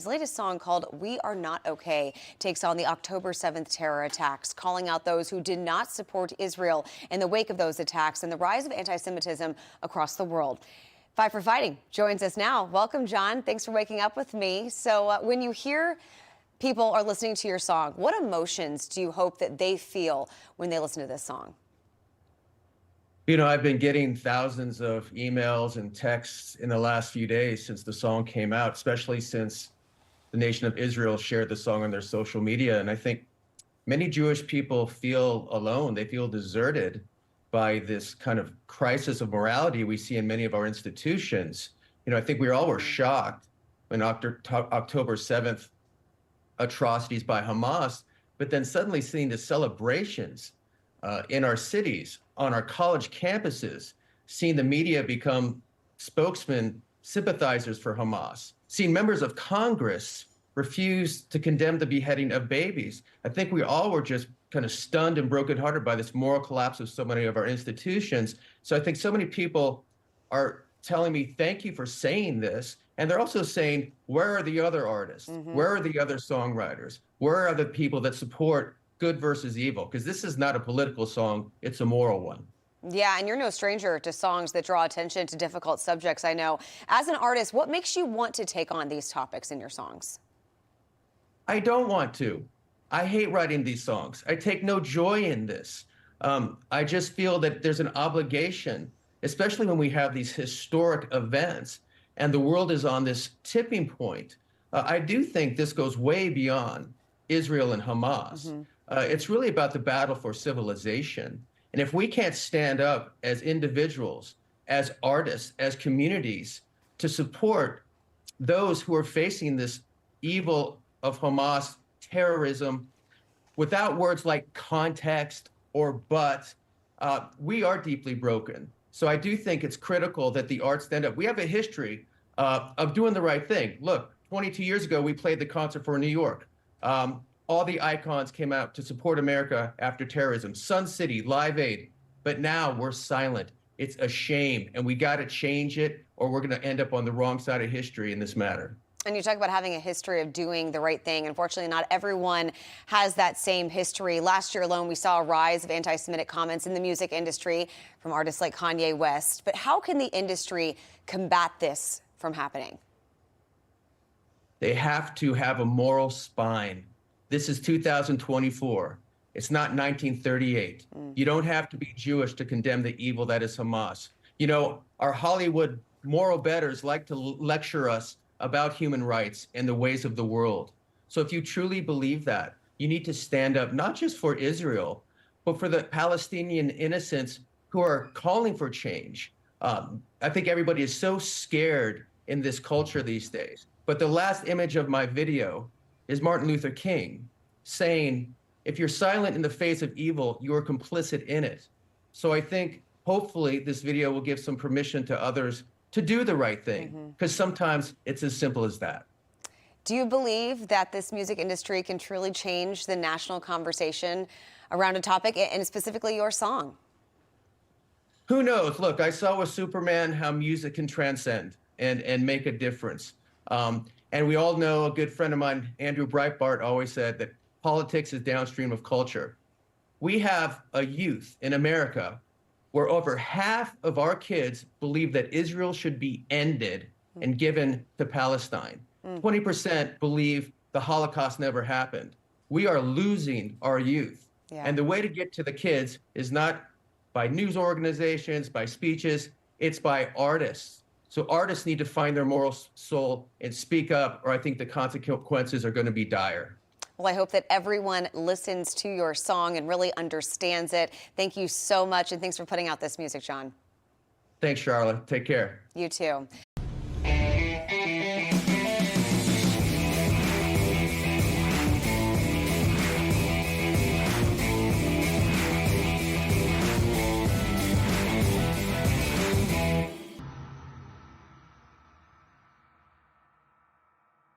His latest song, called "We Are Not Okay," takes on the October 7th terror attacks, calling out those who did not support Israel in the wake of those attacks and the rise of anti-Semitism across the world. Fight for Fighting joins us now. Welcome, John. Thanks for waking up with me. So when you hear people are listening to your song, what emotions do you hope that they feel when they listen to this song? You know, I've been getting thousands of emails and texts in the last few days since the song came out, especially since the nation of Israel shared the song on their social media. And I think many Jewish people feel alone. They feel deserted by this kind of crisis of morality we see in many of our institutions. You know, I think we all were shocked when October 7th atrocities by Hamas, but then suddenly seeing the celebrations in our cities, on our college campuses, seeing the media become spokesmen, sympathizers for Hamas, seeing members of Congress refuse to condemn the beheading of babies. I think we all were just kind of stunned and brokenhearted by this moral collapse of so many of our institutions. So I think so many people are telling me, thank you for saying this. And they're also saying, where are the other artists? Where are the other songwriters? Where are the people that support good versus evil? Because this is not a political song, it's a moral one. Yeah, and you're no stranger to songs that draw attention to difficult subjects, I know. As an artist, what makes you want to take on these topics in your songs? I don't want to. I hate writing these songs. I take no joy in this. I just feel that there's an obligation, especially when we have these historic events and the world is on this tipping point. I do think this goes way beyond Israel and Hamas. It's really about the battle for civilization. And if we can't stand up as individuals, as artists, as communities to support those who are facing this evil of Hamas terrorism without words like context or but, we are deeply broken. So I do think it's critical that the arts stand up. We have a history of doing the right thing. Look, 22 years ago, we played the concert for New York. All the icons came out to support America after terrorism, Sun City, Live Aid, but now we're silent. It's a shame, and we got to change it, or we're going to end up on the wrong side of history in this matter. And you talk about having a history of doing the right thing. Unfortunately, not everyone has that same history. Last year alone, we saw a rise of anti-Semitic comments in the music industry from artists like Kanye West. But how can the industry combat this from happening? They have to have a moral spine. This is 2024. It's not 1938. You don't have to be Jewish to condemn the evil that is Hamas. You know, our Hollywood moral betters like to lecture us about human rights and the ways of the world. So if you truly believe that, you need to stand up not just for Israel, but for the Palestinian innocents who are calling for change. I think everybody is so scared in this culture these days. But the last image of my video is Martin Luther King saying, if you're silent in the face of evil, you are complicit in it. So I think hopefully this video will give some permission to others to do the right thing, because sometimes it's as simple as that. Do you believe that this music industry can truly change the national conversation around a topic, and specifically your song? Who knows? Look, I saw with Superman how music can transcend and make a difference. And we all know, a good friend of mine, Andrew Breitbart, always said that politics is downstream of culture. We have a youth in America where over half of our kids believe that Israel should be ended and given to Palestine. 20% believe the Holocaust never happened. We are losing our youth. And the way to get to the kids is not by news organizations, by speeches, it's by artists. So artists need to find their moral soul and speak up, or I think the consequences are going to be dire. Well, I hope that everyone listens to your song and really understands it. Thank you so much, and thanks for putting out this music, John. Thanks, Charlotte. Take care. You too.